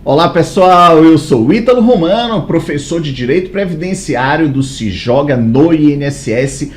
Olá pessoal, eu sou o Ítalo Romano, professor de Direito Previdenciário do Se Joga no INSS.com.br.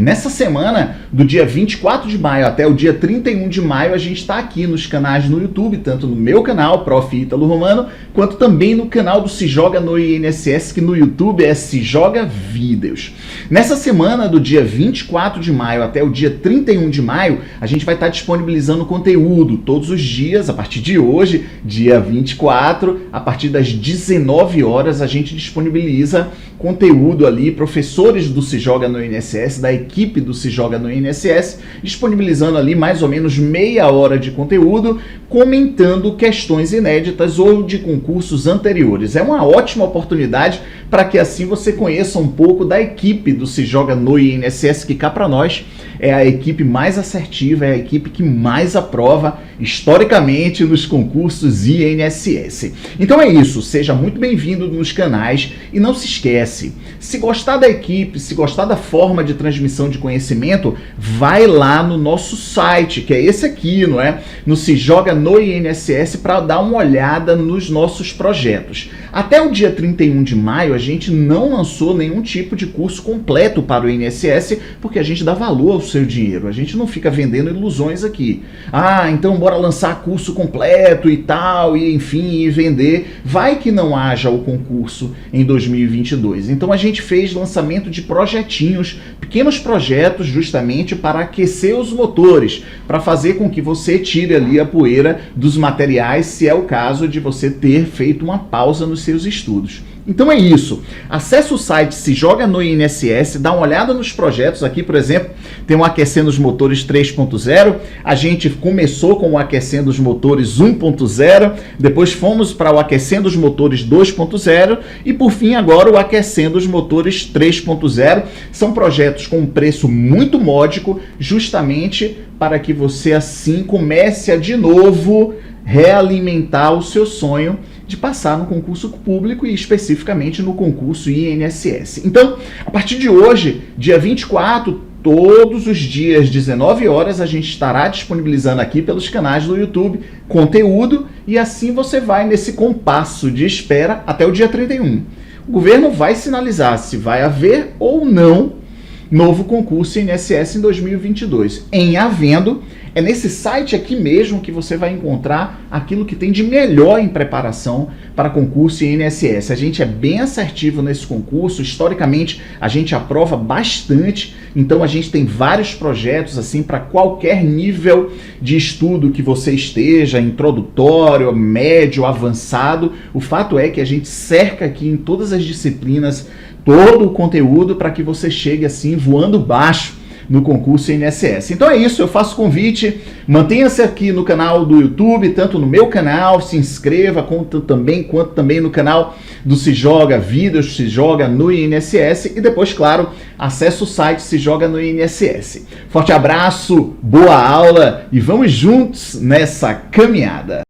Nessa semana, do dia 24 de maio até o dia 31 de maio, a gente está aqui nos canais no YouTube, tanto no meu canal, Prof. Ítalo Romano, quanto também no canal do Se Joga no INSS, que no YouTube é Se Joga Vídeos. Nessa semana, do dia 24 de maio até o dia 31 de maio, a gente vai estar disponibilizando conteúdo todos os dias, a partir de hoje, dia 24, a partir das 19 horas, a gente disponibiliza conteúdo ali, professores do Se Joga no INSS, da equipe do Se Joga no INSS, disponibilizando ali mais ou menos meia hora de conteúdo, comentando questões inéditas ou de concursos anteriores. É uma ótima oportunidade para que assim você conheça um pouco da equipe do Se Joga no INSS, que cá para nós é a equipe mais assertiva, é a equipe que mais aprova historicamente nos concursos INSS. Então é isso, seja muito bem-vindo nos canais e não se esquece, se gostar da equipe, se gostar da forma de transmissão de conhecimento, vai lá no nosso site, que é esse aqui, não é? No Se Joga no INSS, para dar uma olhada nos nossos projetos. Até o dia 31 de maio, a gente não lançou nenhum tipo de curso completo para o INSS, porque a gente dá valor ao seu dinheiro. A gente não fica vendendo ilusões aqui. Ah, então bora lançar curso completo e tal, e enfim, e vender. Vai que não haja o concurso em 2022. Então a gente fez lançamento de projetinhos, pequenos projetos justamente para aquecer os motores, para fazer com que você tire ali a poeira dos materiais, se é o caso de você ter feito uma pausa nos seus estudos. Então é isso, acesse o site Se Joga no INSS, dá uma olhada nos projetos. Aqui, por exemplo, tem o Aquecendo os Motores 3.0, a gente começou com o Aquecendo os Motores 1.0, depois fomos para o Aquecendo os Motores 2.0 e por fim agora o Aquecendo os Motores 3.0. São projetos com um preço muito módico, justamente para que você assim comece a de novo realimentar o seu sonho de passar no concurso público e especificamente no concurso INSS. Então, a partir de hoje, dia 24, todos os dias, 19 horas, a gente estará disponibilizando aqui pelos canais do YouTube conteúdo e assim você vai nesse compasso de espera até o dia 31. O governo vai sinalizar se vai haver ou não novo concurso INSS em 2022. Em havendo, é nesse site aqui mesmo que você vai encontrar aquilo que tem de melhor em preparação para concurso INSS. A gente é bem assertivo nesse concurso, historicamente a gente aprova bastante, então a gente tem vários projetos assim para qualquer nível de estudo que você esteja, introdutório, médio, avançado. O fato é que a gente cerca aqui em todas as disciplinas todo o conteúdo para que você chegue assim voando baixo no concurso INSS. Então é isso, eu faço convite, mantenha-se aqui no canal do YouTube, tanto no meu canal, se inscreva, quanto também no canal do Se Joga Vídeos, Se Joga no INSS e depois, claro, acesse o site Se Joga no INSS. Forte abraço, boa aula e vamos juntos nessa caminhada.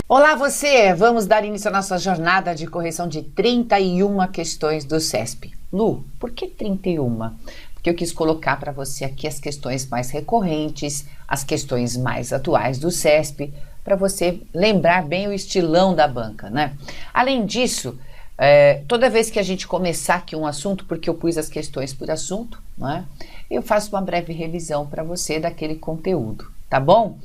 Olá você! Vamos dar início à nossa jornada de correção de 31 questões do CESP. Lu, por que 31? Porque eu quis colocar para você aqui as questões mais recorrentes, as questões mais atuais do CESP, para você lembrar bem o estilão da banca, né? Além disso, toda vez que a gente começar aqui um assunto, porque eu pus as questões por assunto, né? Eu faço uma breve revisão para você daquele conteúdo, tá bom?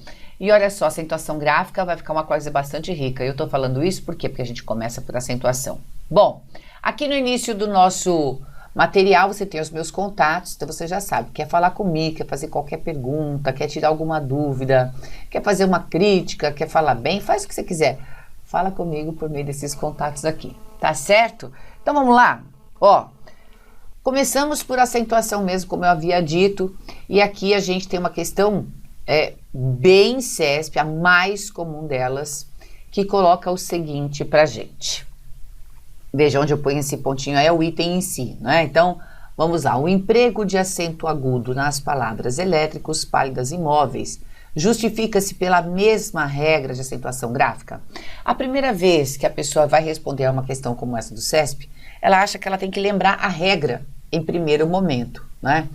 E olha só, a acentuação gráfica vai ficar uma coisa bastante rica. Eu estou falando isso por quê? Porque a gente começa por acentuação. Bom, aqui no início do nosso material você tem os meus contatos, então você já sabe, quer falar comigo, quer fazer qualquer pergunta, quer tirar alguma dúvida, quer fazer uma crítica, quer falar bem, faz o que você quiser. Fala comigo por meio desses contatos aqui, tá certo? Então vamos lá, ó. Começamos por acentuação mesmo, como eu havia dito, e aqui a gente tem uma questão bem CESP, a mais comum delas, que coloca o seguinte pra gente. Veja onde eu ponho esse pontinho, é o item em si, né? Então, vamos lá. O emprego de acento agudo nas palavras elétricos, pálidas e móveis justifica-se pela mesma regra de acentuação gráfica? A primeira vez que a pessoa vai responder a uma questão como essa do CESP, ela acha que ela tem que lembrar a regra em primeiro momento, né?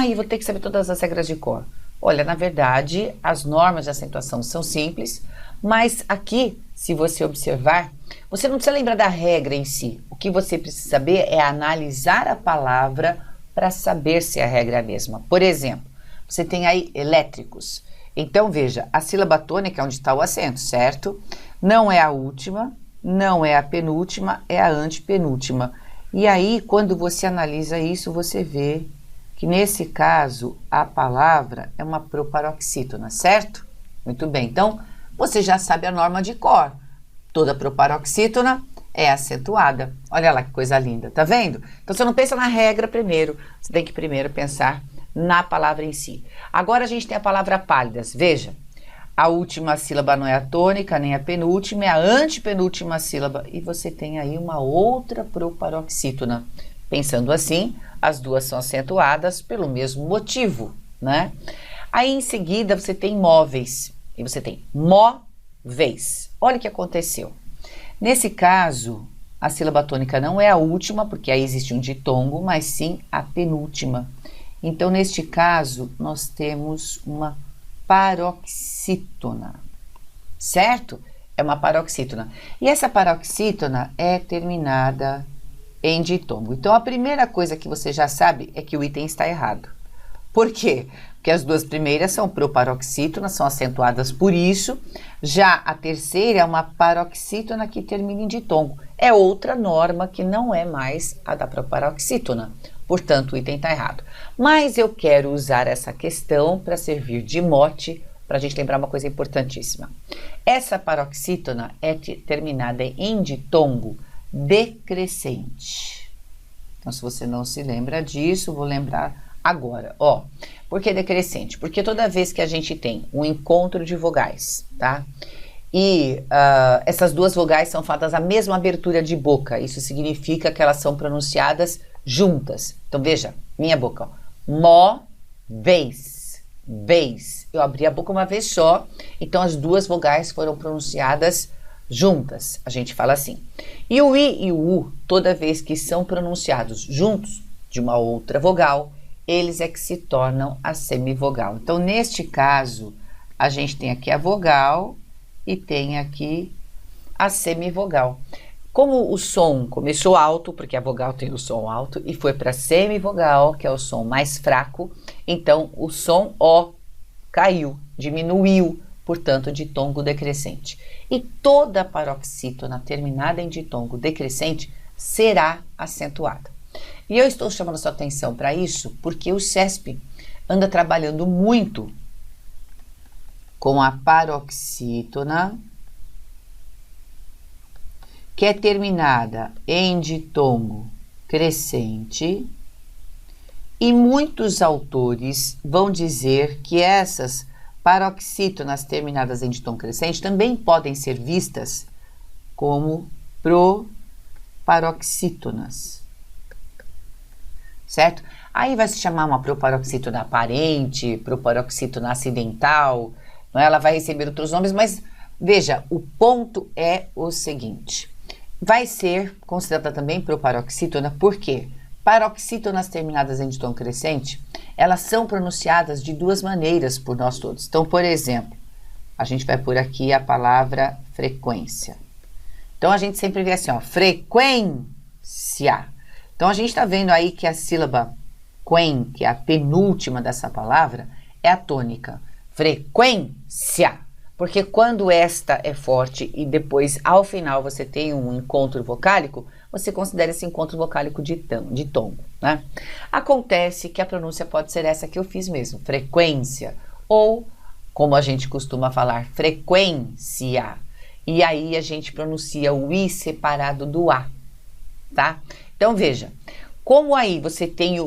Eu vou ter que saber todas as regras de cor. Olha, na verdade, as normas de acentuação são simples, mas aqui, se você observar, você não precisa lembrar da regra em si. O que você precisa saber é analisar a palavra para saber se a regra é a mesma. Por exemplo, você tem aí elétricos. Então, veja, a sílaba tônica é onde está o acento, certo? Não é a última, não é a penúltima, é a antepenúltima. E aí, quando você analisa isso, você vê que, nesse caso, a palavra é uma proparoxítona, certo? Muito bem, então, você já sabe a norma de cor. Toda proparoxítona é acentuada. Olha lá que coisa linda, tá vendo? Então, você não pensa na regra primeiro, você tem que primeiro pensar na palavra em si. Agora a gente tem a palavra pálidas. Veja, a última sílaba não é a tônica, nem a penúltima, é a antepenúltima sílaba. E você tem aí uma outra proparoxítona. Pensando assim, as duas são acentuadas pelo mesmo motivo, né? Aí em seguida você tem móveis. E você tem móveis. Olha o que aconteceu. Nesse caso, a sílaba tônica não é a última, porque aí existe um ditongo, mas sim a penúltima. Então, neste caso, nós temos uma paroxítona, certo? É uma paroxítona. E essa paroxítona é terminada em ditongo. Então, a primeira coisa que você já sabe é que o item está errado. Por quê? Porque as duas primeiras são proparoxítonas, são acentuadas por isso. Já a terceira é uma paroxítona que termina em ditongo. É outra norma que não é mais a da proparoxítona. Portanto, o item está errado. Mas eu quero usar essa questão para servir de mote, para a gente lembrar uma coisa importantíssima. Essa paroxítona é terminada em ditongo decrescente. Então, se você não se lembra disso, vou lembrar agora. Por que decrescente? Porque toda vez que a gente tem um encontro de vogais, tá? E essas duas vogais são feitas a mesma abertura de boca. Isso significa que elas são pronunciadas juntas. Então, veja, minha boca, mó, vez, vez. Eu abri a boca uma vez só, então as duas vogais foram pronunciadas juntas. A gente fala assim. E o I e o U, toda vez que são pronunciados juntos de uma outra vogal, eles é que se tornam a semivogal. Então, neste caso, a gente tem aqui a vogal e tem aqui a semivogal. Como o som começou alto, porque a vogal tem o som alto, e foi para semivogal, que é o som mais fraco, então o som O caiu, diminuiu, portanto, ditongo decrescente. E toda paroxítona terminada em ditongo decrescente será acentuada. E eu estou chamando sua atenção para isso porque o CESP anda trabalhando muito com a paroxítona, que é terminada em ditongo crescente, e muitos autores vão dizer que essas paroxítonas terminadas em ditongo crescente também podem ser vistas como proparoxítonas, certo? Aí vai se chamar uma proparoxítona aparente, proparoxítona acidental, não é? Ela vai receber outros nomes, mas veja, o ponto é o seguinte: vai ser considerada também proparoxítona, por quê? Paroxítonas terminadas em ditongo crescente, elas são pronunciadas de duas maneiras por nós todos. Então, por exemplo, a gente vai por aqui a palavra frequência. Então, a gente sempre vê assim, frequência. Então, a gente está vendo aí que a sílaba quen, que é a penúltima dessa palavra, é a tônica. Frequência. Porque quando esta é forte e depois, ao final, você tem um encontro vocálico, você considera esse encontro vocálico de tombo, né? Acontece que a pronúncia pode ser essa que eu fiz mesmo, frequência, ou, como a gente costuma falar, frequência. E aí a gente pronuncia o I separado do A, tá? Então, veja, como aí você tem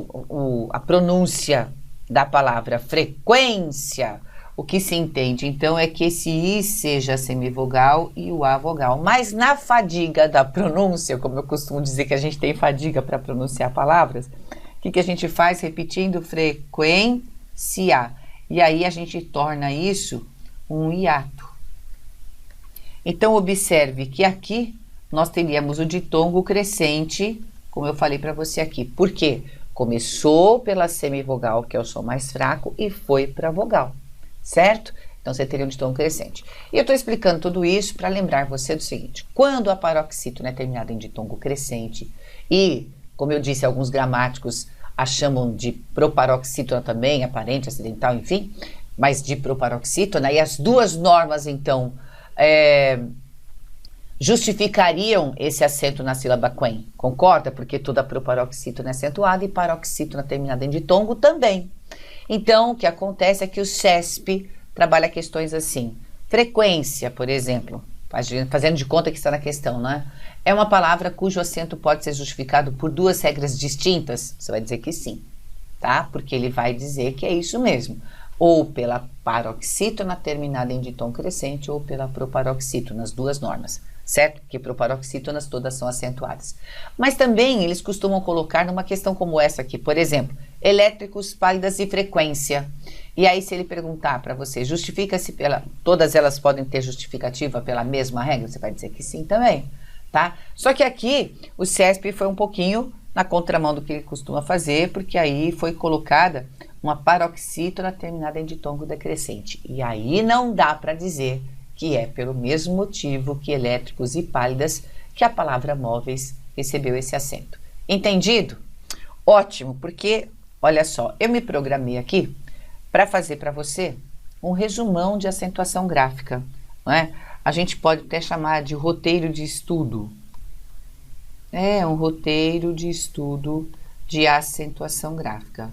a pronúncia da palavra frequência, o que se entende, então, é que esse I seja semivogal e o A vogal. Mas na fadiga da pronúncia, como eu costumo dizer que a gente tem fadiga para pronunciar palavras, o que a gente faz repetindo? Frequência. E aí a gente torna isso um hiato. Então, observe que aqui nós teríamos o ditongo crescente, como eu falei para você aqui. Por quê? Começou pela semivogal, que é o som mais fraco, e foi para a vogal, certo? Então, você teria um ditongo crescente. E eu estou explicando tudo isso para lembrar você do seguinte. Quando a paroxítona é terminada em ditongo crescente, e, como eu disse, alguns gramáticos a chamam de proparoxítona também, aparente, acidental, enfim, mas de proparoxítona, e as duas normas, então, justificariam esse acento na sílaba quen, concorda? Porque toda proparoxítona é acentuada e paroxítona terminada em ditongo também. Então, o que acontece é que o CESP trabalha questões assim. Frequência, por exemplo, fazendo de conta que está na questão, né? É uma palavra cujo acento pode ser justificado por duas regras distintas? Você vai dizer que sim, tá? Porque ele vai dizer que é isso mesmo. Ou pela paroxítona terminada em ditongo crescente ou pela proparoxítona, as duas normas, certo? Porque proparoxítonas todas são acentuadas. Mas também eles costumam colocar numa questão como essa aqui, por exemplo, elétricos, pálidas e frequência. E aí se ele perguntar para você, justifica-se pela... Todas elas podem ter justificativa pela mesma regra? Você vai dizer que sim também, tá? Só que aqui o CESP foi um pouquinho na contramão do que ele costuma fazer, porque aí foi colocada uma paroxítona terminada em ditongo decrescente. E aí não dá para dizer que é pelo mesmo motivo que elétricos e pálidas que a palavra móveis recebeu esse acento. Entendido? Ótimo, porque, olha só, eu me programei aqui para fazer para você um resumão de acentuação gráfica, não é? A gente pode até chamar de roteiro de estudo. É um roteiro de estudo de acentuação gráfica.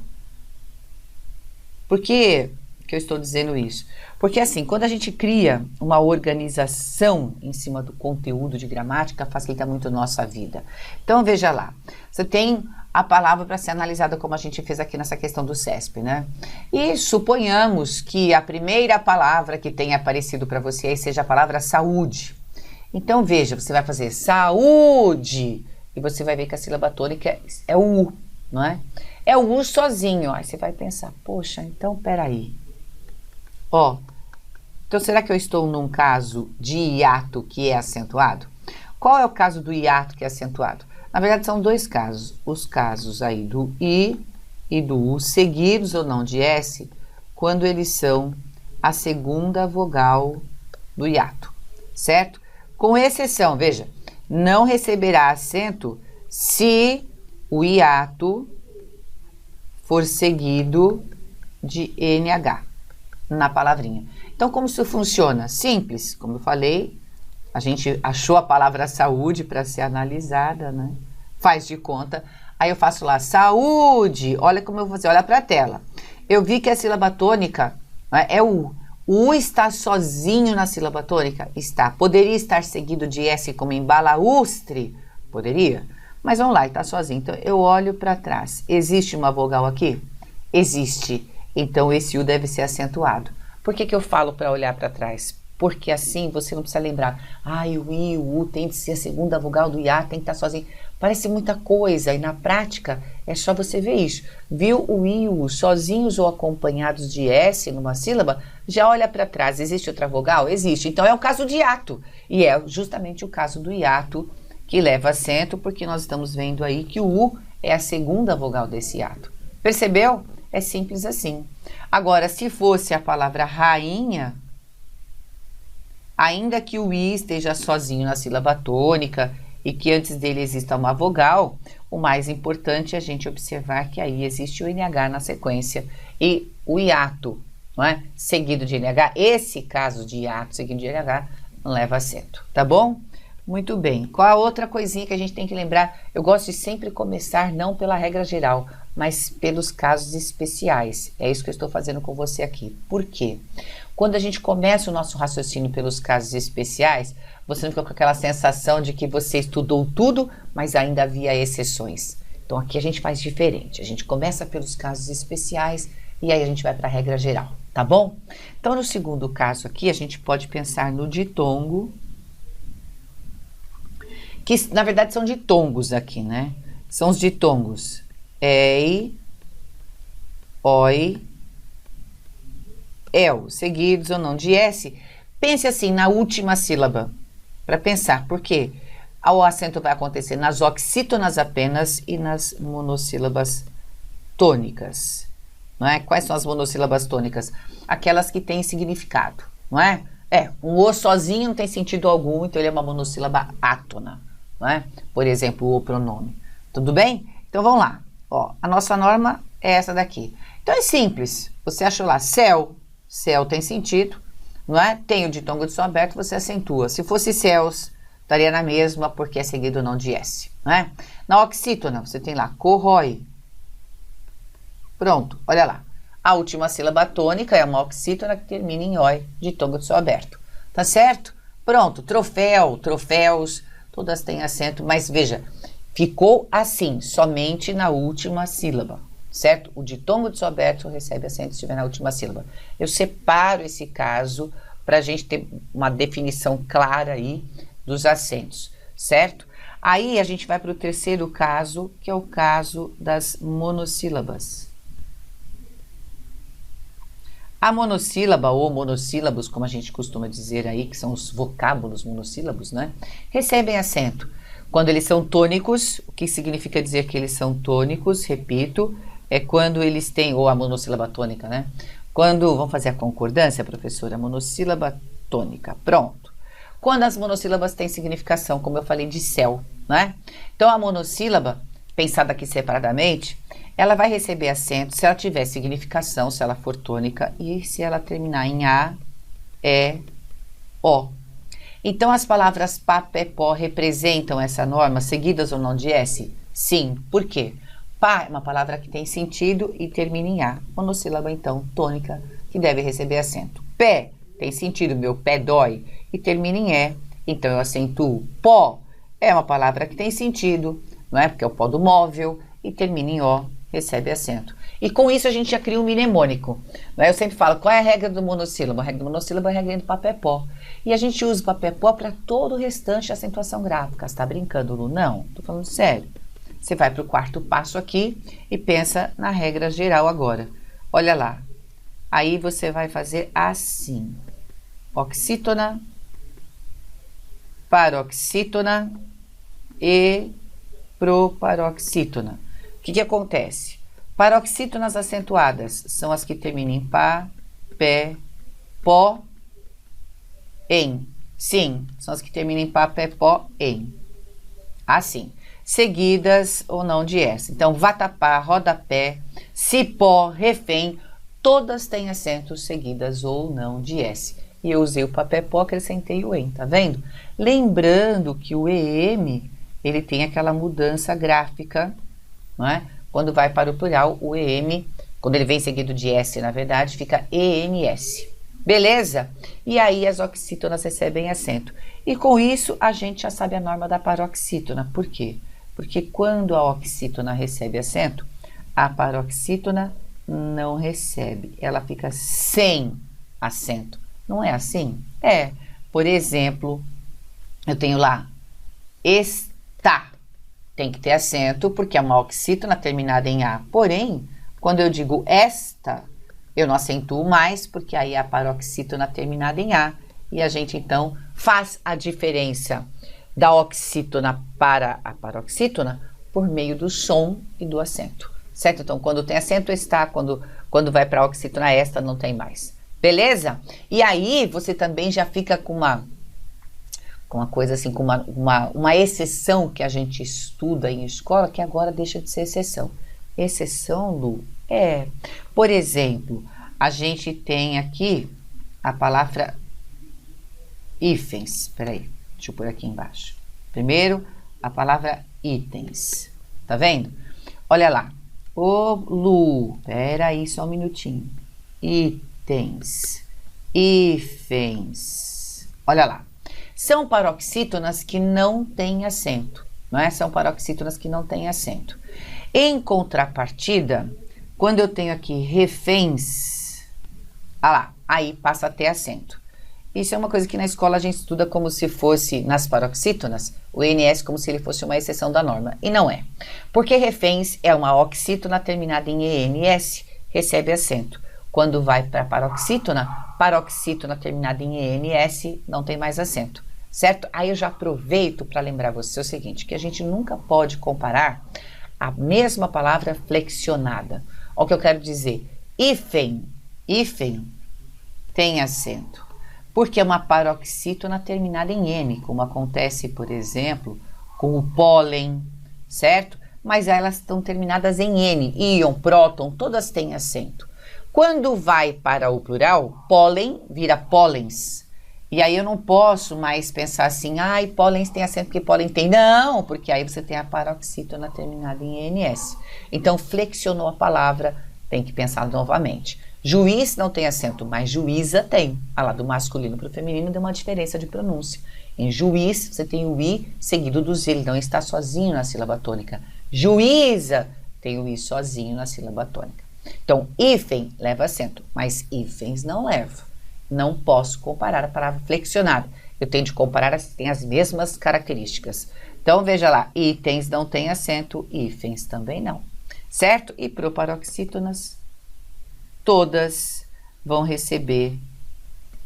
Por que eu estou dizendo isso? Porque assim, quando a gente cria uma organização em cima do conteúdo de gramática, facilita muito a nossa vida. Então, veja lá, você tem a palavra para ser analisada como a gente fez aqui nessa questão do CESP, né? E suponhamos que a primeira palavra que tenha aparecido para você aí seja a palavra saúde. Então, veja, você vai fazer saúde e você vai ver que a sílaba tônica é o U, não é? É o U sozinho. Aí você vai pensar, poxa, então peraí. Ó, então será que eu estou num caso de hiato que é acentuado? Qual é o caso do hiato que é acentuado? Na verdade são dois casos. Os casos aí do I e do U, seguidos ou não de S, quando eles são a segunda vogal do hiato, certo? Com exceção, veja, não receberá acento se o hiato for seguido de NH na palavrinha. Então, como isso funciona? Simples, como eu falei, a gente achou a palavra saúde para ser analisada, né? Faz de conta. Aí eu faço lá, saúde. Olha como eu vou fazer, olha para a tela. Eu vi que a sílaba tônica, né, é o U. O U está sozinho na sílaba tônica? Está. Poderia estar seguido de S como em balaústre? Poderia. Mas vamos lá, está sozinho. Então, eu olho para trás. Existe uma vogal aqui? Existe. Então, esse U deve ser acentuado. Por que eu falo para olhar para trás? Porque assim você não precisa lembrar. O I e o U tem de ser a segunda vogal do IA, tem que estar sozinho. Parece muita coisa e na prática é só você ver isso. Viu o I e o U sozinhos ou acompanhados de S numa sílaba? Já olha para trás. Existe outra vogal? Existe. Então, é o caso de hiato. E é justamente o caso do hiato que leva acento, porque nós estamos vendo aí que o U é a segunda vogal desse hiato. Percebeu? É simples assim. Agora, se fosse a palavra rainha, ainda que o I esteja sozinho na sílaba tônica e que antes dele exista uma vogal, o mais importante é a gente observar que aí existe o NH na sequência e o hiato, não é? Seguido de NH, esse caso de hiato seguido de NH não leva acento, tá bom? Muito bem. Qual a outra coisinha que a gente tem que lembrar? Eu gosto de sempre começar não pela regra geral, mas pelos casos especiais. É isso que eu estou fazendo com você aqui. Por quê? Quando a gente começa o nosso raciocínio pelos casos especiais, você não fica com aquela sensação de que você estudou tudo, mas ainda havia exceções. Então aqui a gente faz diferente. A gente começa pelos casos especiais e aí a gente vai para a regra geral, tá bom? Então no segundo caso aqui, a gente pode pensar no ditongo, que na verdade são ditongos aqui, né? São os ditongos ei, oi, el, seguidos ou não de S, pense assim na última sílaba, para pensar, por quê? O acento vai acontecer nas oxítonas apenas e nas monossílabas tônicas, não é? Quais são as monossílabas tônicas? Aquelas que têm significado, não é? Um o sozinho não tem sentido algum, então ele é uma monossílaba átona, não é? Por exemplo, o pronome. Tudo bem? Então vamos lá. Ó, a nossa norma é essa daqui. Então é simples. Você achou lá céu, céu tem sentido, não é? Tem o ditongo de som aberto, você acentua. Se fosse céus, estaria na mesma, porque é seguido não de S, não é? Na oxítona, você tem lá corrói. Pronto, olha lá. A última sílaba tônica é uma oxítona que termina em oi, ditongo de som aberto. Tá certo? Pronto, troféu, troféus, todas têm acento, mas veja, ficou assim, somente na última sílaba, certo? O ditongo de som aberto recebe acento se estiver na última sílaba. Eu separo esse caso para a gente ter uma definição clara aí dos acentos, certo? Aí a gente vai para o terceiro caso, que é o caso das monossílabas. A monossílaba ou monossílabos, como a gente costuma dizer aí, que são os vocábulos monossílabos, né? Recebem acento. Quando eles são tônicos, o que significa dizer que eles são tônicos, repito, é quando eles têm, ou a monossílaba tônica, né? Quando, vamos fazer a concordância, professora, monossílaba tônica, pronto. Quando as monossílabas têm significação, como eu falei de céu, né? Então a monossílaba, pensada aqui separadamente, ela vai receber acento se ela tiver significação, se ela for tônica, e se ela terminar em A, E, O. Então as palavras pá, pé, pó representam essa norma, seguidas ou não de S? Sim. Por quê? Pá é uma palavra que tem sentido e termina em A. Monossílaba, então, tônica, que deve receber acento. Pé tem sentido, meu pé dói, e termina em E. Então eu acentuo. Pó é uma palavra que tem sentido, não é? Porque é o pó do móvel, e termina em O, recebe acento. E com isso a gente já cria um mnemônico. Eu sempre falo, qual é a regra do monossílabo? A regra do monossílabo é a regra do papé-pó. E a gente usa o papé-pó para todo o restante da acentuação gráfica. Você está brincando, Lu? Não, estou falando sério. Você vai para o quarto passo aqui e pensa na regra geral agora. Olha lá. Aí você vai fazer assim. Oxítona, paroxítona e proparoxítona. O que acontece? Paroxítonas acentuadas são as que terminam em pá, pé, pó, em. Sim, são as que terminam em pá, pé, pó, em. Assim. Seguidas ou não de S. Então, vatapá, rodapé, cipó, refém, todas têm acentos seguidas ou não de S. E eu usei o papé pó, acrescentei o em, tá vendo? Lembrando que o EM, ele tem aquela mudança gráfica, não é? Quando vai para o plural, o EM, quando ele vem seguido de S, na verdade, fica EMS. Beleza? E aí as oxítonas recebem acento. E com isso, a gente já sabe a norma da paroxítona. Por quê? Porque quando a oxítona recebe acento, a paroxítona não recebe. Ela fica sem acento. Não é assim? É. Por exemplo, eu tenho lá, está. Tem que ter acento, porque é uma oxítona terminada em A. Porém, quando eu digo esta, eu não acentuo mais, porque aí é a paroxítona terminada em A. E a gente, então, faz a diferença da oxítona para a paroxítona por meio do som e do acento. Certo? Então, quando tem acento, está. Quando vai para a oxítona, esta não tem mais. Beleza? E aí, você também já fica com uma coisa assim, com uma exceção que a gente estuda em escola, que agora deixa de ser exceção. Exceção, Lu, por exemplo, a gente tem aqui a palavra hífens. Peraí, deixa eu pôr aqui embaixo. Primeiro, a palavra itens. Tá vendo? Olha lá. Ô, Lu, peraí, só um minutinho. Itens, hífens. Olha lá. São paroxítonas que não têm acento, não é? São paroxítonas que não têm acento. Em contrapartida, quando eu tenho aqui reféns, lá, aí passa a ter acento. Isso é uma coisa que na escola a gente estuda como se fosse, nas paroxítonas, o INS como se ele fosse uma exceção da norma. E não é. Porque reféns é uma oxítona terminada em ENS, recebe acento. Quando vai para paroxítona terminada em ENS, não tem mais acento, certo? Aí eu já aproveito para lembrar você o seguinte, que a gente nunca pode comparar a mesma palavra flexionada. Olha o que eu quero dizer. Hífen tem acento, porque é uma paroxítona terminada em N, como acontece, por exemplo, com o pólen, certo? Mas elas estão terminadas em N, íon, próton, todas têm acento. Quando vai para o plural, pólen vira pólens. E aí eu não posso mais pensar assim, ai, pólens tem acento porque pólen tem. Não, porque aí você tem a paroxítona terminada em ENS. Então, flexionou a palavra, tem que pensar novamente. Juiz não tem acento, mas juíza tem. Ah lá, do masculino para o feminino deu uma diferença de pronúncia. Em juiz, você tem o I seguido do Z, ele não está sozinho na sílaba tônica. Juíza tem o I sozinho na sílaba tônica. Então, hífen leva acento, mas hífens não leva. Não posso comparar a palavra flexionada. Eu tenho de comparar as que têm as mesmas características. Então, veja lá, itens não tem acento, hífens também não. Certo? E proparoxítonas, todas vão receber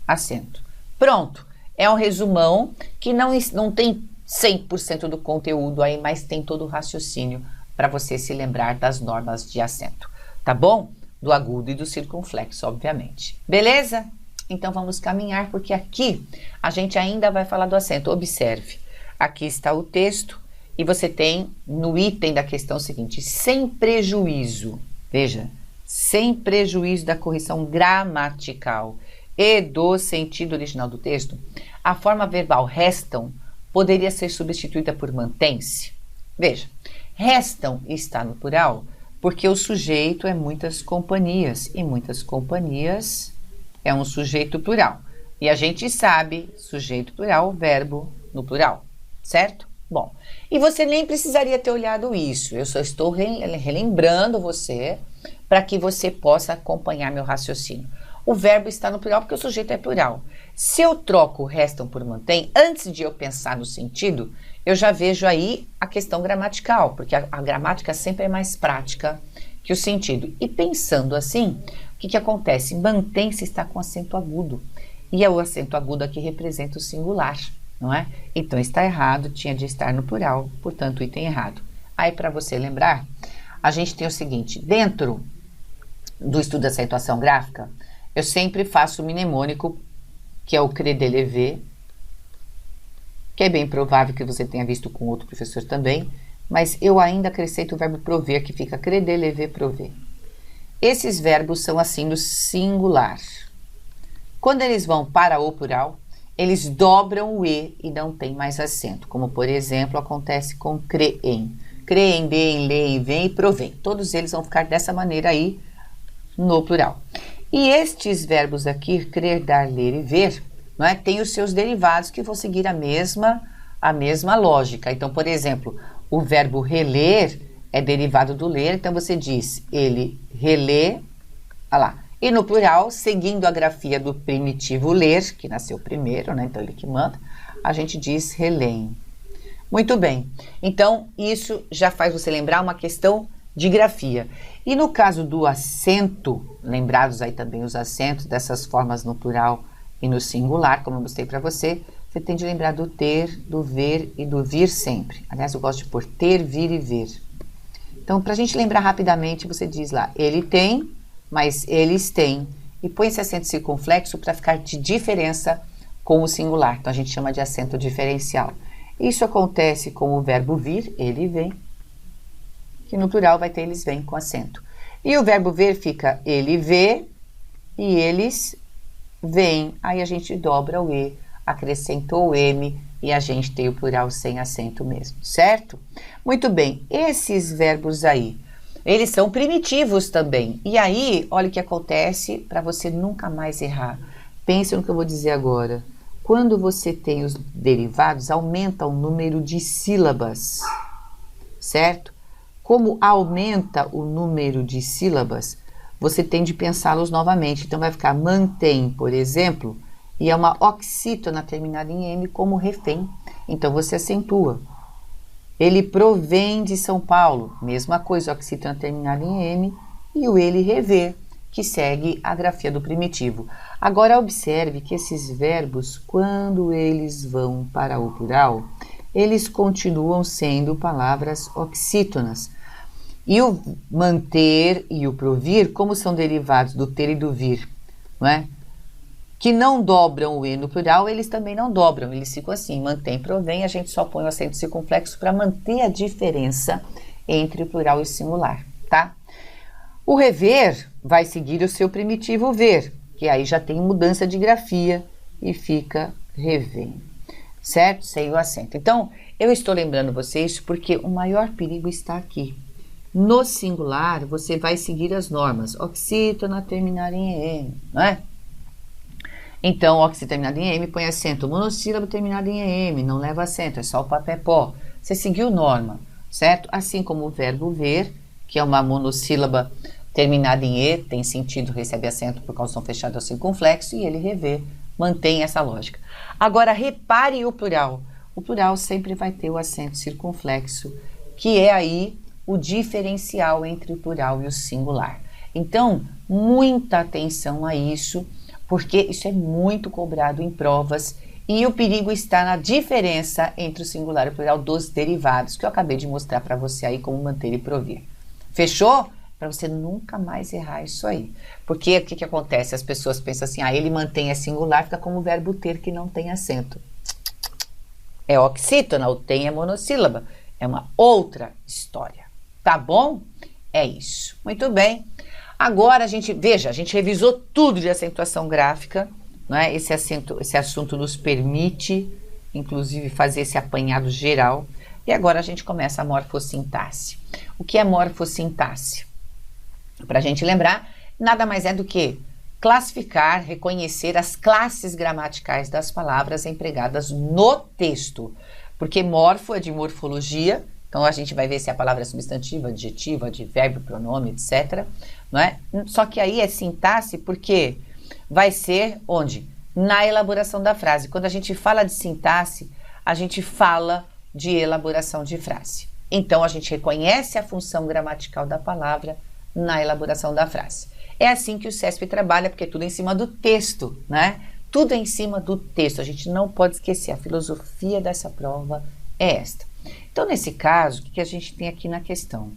acento. Pronto. É um resumão que não tem 100% do conteúdo aí, mas tem todo o raciocínio para você se lembrar das normas de acento. Tá bom? Do agudo e do circunflexo, obviamente. Beleza? Então vamos caminhar, porque aqui a gente ainda vai falar do acento. Observe, aqui está o texto e você tem no item da questão o seguinte, sem prejuízo, veja, sem prejuízo da correção gramatical e do sentido original do texto, a forma verbal restam poderia ser substituída por mantém-se. Veja, restam está no plural porque o sujeito é muitas companhias, e muitas companhias é um sujeito plural. E a gente sabe, sujeito plural, verbo no plural, certo? Bom, e você nem precisaria ter olhado isso, eu só estou relembrando você para que você possa acompanhar meu raciocínio. O verbo está no plural porque o sujeito é plural. Se eu troco restam por mantém, antes de eu pensar no sentido, eu já vejo aí a questão gramatical, porque a gramática sempre é mais prática que o sentido. E pensando assim, o que acontece? Mantém-se está com acento agudo. E é o acento agudo aqui representa o singular, não é? Então está errado, tinha de estar no plural, portanto o item errado. Aí para você lembrar, a gente tem o seguinte, dentro do estudo da acentuação gráfica, eu sempre faço o mnemônico, que é o credelever, que é bem provável que você tenha visto com outro professor também, mas eu ainda acrescento o verbo prover, que fica credelever, prover. Esses verbos são assim no singular. Quando eles vão para o plural, eles dobram o E e não tem mais acento, como por exemplo acontece com creem. Creem, deem, leem, vem e provém. Todos eles vão ficar dessa maneira aí no plural. E estes verbos aqui, crer, dar, ler e ver, não é? Tem os seus derivados que vão seguir a mesma lógica. Então, por exemplo, o verbo reler é derivado do ler, então você diz, ele relê, olha lá. E no plural, seguindo a grafia do primitivo ler, que nasceu primeiro, né? Então ele que manda, a gente diz releem. Muito bem, então isso já faz você lembrar uma questão de grafia. E no caso do acento, lembrados aí também os acentos dessas formas no plural e no singular, como eu mostrei para você, você tem de lembrar do ter, do ver e do vir sempre. Aliás, eu gosto de pôr ter, vir e ver. Então, para a gente lembrar rapidamente, você diz lá, ele tem, mas eles têm. E põe esse acento circunflexo para ficar de diferença com o singular. Então, a gente chama de acento diferencial. Isso acontece com o verbo vir, ele vem, que no plural vai ter eles vêm com acento. E o verbo ver fica ele vê e eles vêm. Aí a gente dobra o E, acrescentou o M e a gente tem o plural sem acento mesmo, certo? Muito bem, esses verbos aí, eles são primitivos também. E aí, olha o que acontece para você nunca mais errar. Pense no que eu vou dizer agora. Quando você tem os derivados, aumenta o número de sílabas, certo? Como aumenta o número de sílabas, você tem de pensá-los novamente. Então, vai ficar mantém, por exemplo, e é uma oxítona terminada em M como refém. Então, você acentua. Ele provém de São Paulo, mesma coisa, oxítona terminada em M, e o ele rever. que segue a grafia do primitivo. Agora observe que esses verbos, quando eles vão para o plural, eles continuam sendo palavras oxítonas. E o manter e o provir, como são derivados do ter e do vir, não é? Que não dobram o E no plural, eles também não dobram, eles ficam assim, mantém, provém, a gente só põe o acento circunflexo para manter a diferença entre o plural e o singular, tá? O rever vai seguir o seu primitivo ver, que aí já tem mudança de grafia e fica revém, certo? Sem o acento. Então, eu estou lembrando vocês porque o maior perigo está aqui. No singular, você vai seguir as normas, oxítona terminar em EM, não é? Então, oxítona terminado em EM põe acento, monossílabo terminado em EM, não leva acento, é só o papé-pó. Você seguiu norma, certo? Assim como o verbo ver, que é uma monossílaba terminada em E, tem sentido, recebe acento por causa do som fechado ao circunflexo, e ele rever, mantém essa lógica. Agora, repare o plural. O plural sempre vai ter o acento circunflexo, que é aí o diferencial entre o plural e o singular. Então, muita atenção a isso, porque isso é muito cobrado em provas e o perigo está na diferença entre o singular e o plural dos derivados, que eu acabei de mostrar para você aí como manter e provir. Fechou? Para você nunca mais errar isso aí. Porque o que acontece? As pessoas pensam assim, ele mantém a singular, fica como o verbo ter que não tem acento. É oxítona, o tem é monossílaba. É uma outra história. Tá bom? É isso. Muito bem. Agora a gente revisou tudo de acentuação gráfica, não é? Esse assunto nos permite, inclusive, fazer esse apanhado geral. E agora a gente começa a morfossintaxe. O que é morfossintaxe? Para a gente lembrar, nada mais é do que classificar, reconhecer as classes gramaticais das palavras empregadas no texto. Porque morfo é de morfologia, então a gente vai ver se a palavra é substantiva, adjetiva, advérbio, pronome, etc. Não é? Só que aí é sintaxe porque vai ser onde? Na elaboração da frase. Quando a gente fala de sintaxe, a gente fala de elaboração de frase. Então a gente reconhece a função gramatical da palavra na elaboração da frase. É assim que o CESP trabalha, porque é tudo em cima do texto, né? Tudo é em cima do texto. A gente não pode esquecer, a filosofia dessa prova é esta. Então, nesse caso, o que a gente tem aqui na questão?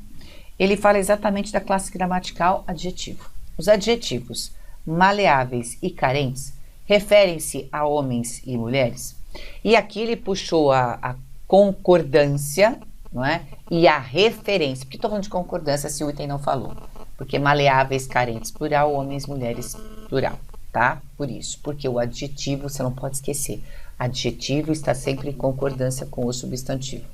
Ele fala exatamente da classe gramatical adjetivo. Os adjetivos maleáveis e carentes referem-se a homens e mulheres. E aqui ele puxou a concordância, não é? E a referência. Por que estou falando de concordância se o item não falou? Porque maleáveis, carentes, plural, homens, mulheres, plural, tá? Por isso, porque o adjetivo, você não pode esquecer, adjetivo está sempre em concordância com o substantivo.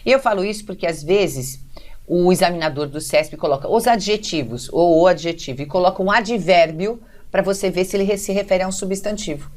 E eu falo isso porque, às vezes, o examinador do CESP coloca os adjetivos ou o adjetivo e coloca um advérbio para você ver se ele se refere a um substantivo.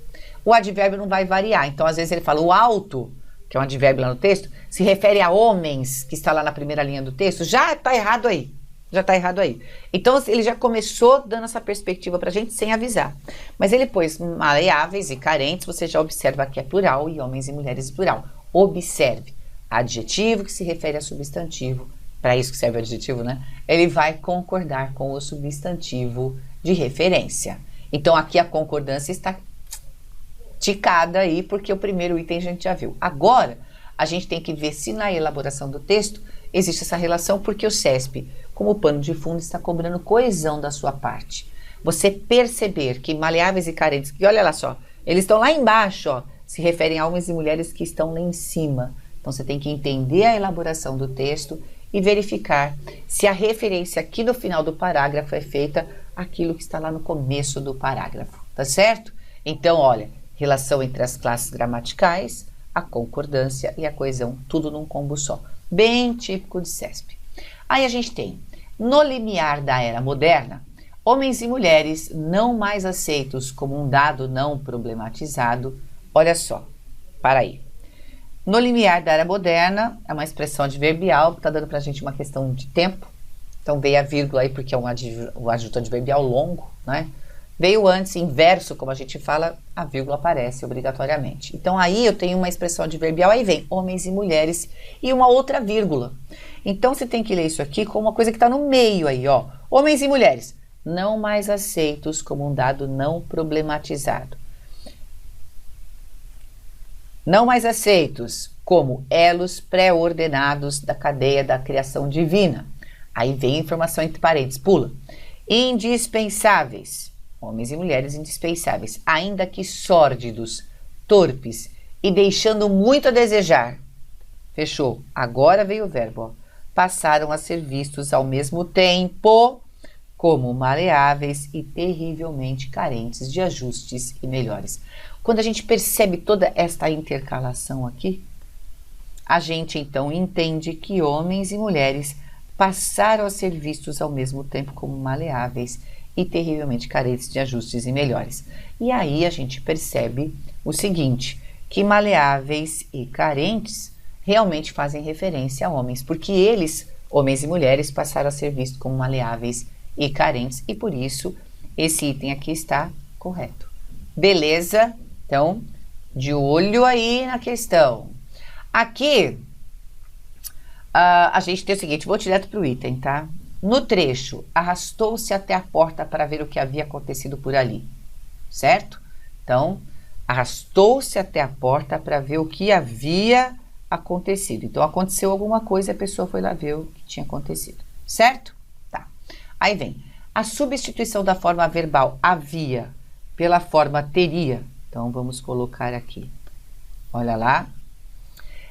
O advérbio não vai variar, então, às vezes, ele fala o alto, que é um advérbio lá no texto, se refere a homens, que está lá na primeira linha do texto, já está errado aí. Já está errado aí. Então, ele já começou dando essa perspectiva para a gente sem avisar. Mas ele pôs maleáveis e carentes, você já observa que é plural, e homens e mulheres plural. Observe. Adjetivo que se refere a substantivo, para isso que serve o adjetivo, né? Ele vai concordar com o substantivo de referência. Então, aqui a concordância está ticada aí, porque o primeiro item a gente já viu. Agora, a gente tem que ver se na elaboração do texto existe essa relação, porque o CESP, como pano de fundo, está cobrando coesão da sua parte. Você perceber que maleáveis e carentes, que olha lá só, eles estão lá embaixo, ó, se referem a homens e mulheres que estão lá em cima. Então, você tem que entender a elaboração do texto e verificar se a referência aqui no final do parágrafo é feita aquilo que está lá no começo do parágrafo, tá certo? Então, olha, relação entre as classes gramaticais, a concordância e a coesão, tudo num combo só. Bem típico de CESP. Aí a gente tem, no limiar da era moderna, homens e mulheres não mais aceitos como um dado não problematizado. Olha só, para aí. No limiar da era moderna, é uma expressão adverbial, está dando para a gente uma questão de tempo. Então veio a vírgula aí porque é um adjunto adverbial longo, né? Veio antes, inverso, como a gente fala, a vírgula aparece obrigatoriamente. Então aí eu tenho uma expressão adverbial, aí vem homens e mulheres e uma outra vírgula. Então você tem que ler isso aqui como uma coisa que está no meio aí, ó. Homens e mulheres não mais aceitos como um dado não problematizado. Não mais aceitos como elos pré-ordenados da cadeia da criação divina. Aí vem a informação entre parênteses, pula. Indispensáveis, homens e mulheres indispensáveis, ainda que sórdidos, torpes e deixando muito a desejar. Fechou. Agora veio o verbo, ó. Passaram a ser vistos ao mesmo tempo como maleáveis e terrivelmente carentes de ajustes e melhores. Quando a gente percebe toda esta intercalação aqui, a gente então entende que homens e mulheres passaram a ser vistos ao mesmo tempo como maleáveis e terrivelmente carentes de ajustes e melhores. E aí a gente percebe o seguinte, que maleáveis e carentes realmente fazem referência a homens, porque eles, homens e mulheres, passaram a ser vistos como maleáveis e carentes, e por isso esse item aqui está correto. Beleza? Então, de olho aí na questão. Aqui, a gente tem o seguinte, vou direto para o item, tá? No trecho, arrastou-se até a porta para ver o que havia acontecido por ali, certo? Então, arrastou-se até a porta para ver o que havia acontecido. Então, aconteceu alguma coisa e a pessoa foi lá ver o que tinha acontecido, certo? Tá. Aí vem, a substituição da forma verbal havia pela forma teria. Então, vamos colocar aqui. Olha lá.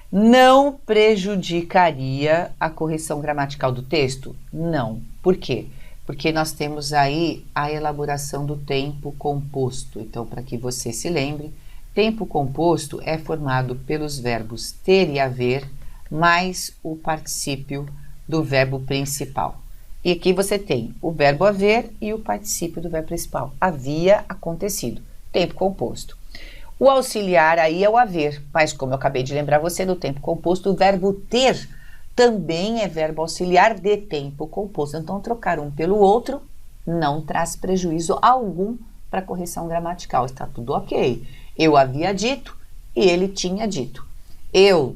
Não prejudicaria a correção gramatical do texto? Não. Por quê? Porque nós temos aí a elaboração do tempo composto. Então, para que você se lembre, tempo composto é formado pelos verbos ter e haver, mais o particípio do verbo principal. E aqui você tem o verbo haver e o particípio do verbo principal. Havia acontecido. Tempo composto. O auxiliar aí é o haver, mas como eu acabei de lembrar você, no tempo composto, o verbo ter também é verbo auxiliar de tempo composto. Então, trocar um pelo outro não traz prejuízo algum para a correção gramatical. Está tudo ok. Eu havia dito e ele tinha dito. Eu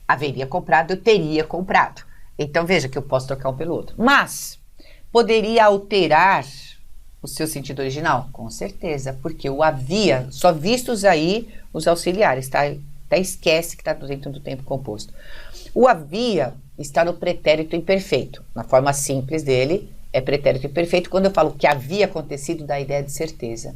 haveria comprado, eu teria comprado. Então, veja que eu posso trocar um pelo outro. Mas, poderia alterar o seu sentido original? Com certeza, porque o havia, só vistos aí os auxiliares, tá? Até esquece que está dentro do tempo composto. O havia está no pretérito imperfeito. Na forma simples dele, é pretérito imperfeito. Quando eu falo que havia acontecido, dá a ideia de certeza.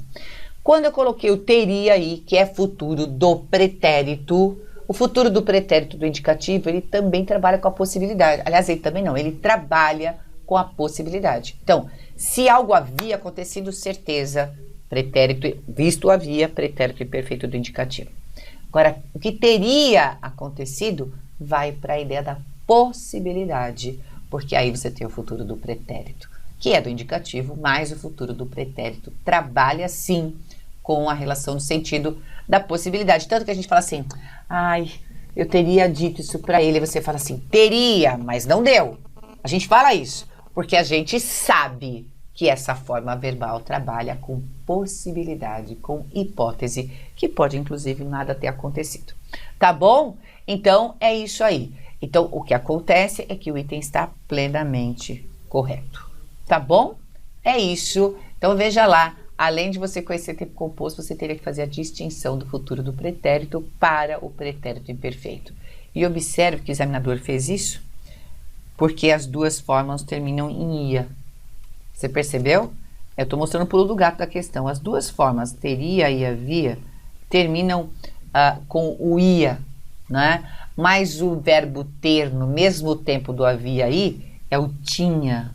Quando eu coloquei o teria aí, que é futuro do pretérito, o futuro do pretérito do indicativo, ele também trabalha com a possibilidade. Aliás, ele também não, ele trabalha com a possibilidade. Então, se algo havia acontecido, certeza, pretérito, visto havia, pretérito imperfeito do indicativo. Agora, o que teria acontecido vai para a ideia da possibilidade, porque aí você tem o futuro do pretérito, que é do indicativo, mais o futuro do pretérito trabalha sim com a relação no sentido da possibilidade. Tanto que a gente fala assim, ai, eu teria dito isso para ele, você fala assim, teria, mas não deu. A gente fala isso, porque a gente sabe que essa forma verbal trabalha com possibilidade, com hipótese, que pode inclusive nada ter acontecido. Tá bom? Então, é isso aí. Então, o que acontece é que o item está plenamente correto. Tá bom? É isso. Então, veja lá, além de você conhecer tempo composto, você teria que fazer a distinção do futuro do pretérito para o pretérito imperfeito. E observe que o examinador fez isso, porque as duas formas terminam em ia. Você percebeu? Eu estou mostrando o pulo do gato da questão. As duas formas, teria e havia, terminam com o ia, né? Mas o verbo ter, no mesmo tempo do havia aí, é o tinha.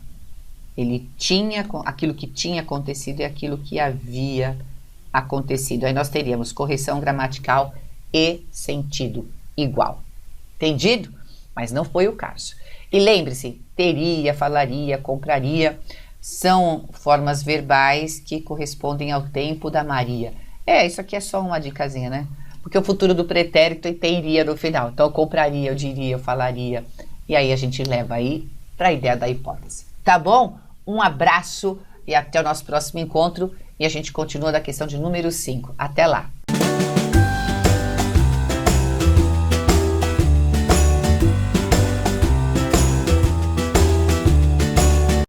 Ele tinha aquilo que tinha acontecido e aquilo que havia acontecido. Aí nós teríamos correção gramatical e sentido igual. Entendido? Mas não foi o caso. E lembre-se, teria, falaria, compraria, são formas verbais que correspondem ao tempo da Maria. Isso aqui é só uma dicasinha, né? Porque o futuro do pretérito tem iria no final. Então, eu compraria, eu diria, eu falaria. E aí a gente leva aí para a ideia da hipótese. Tá bom? Um abraço e até o nosso próximo encontro. E a gente continua da questão de número 5. Até lá!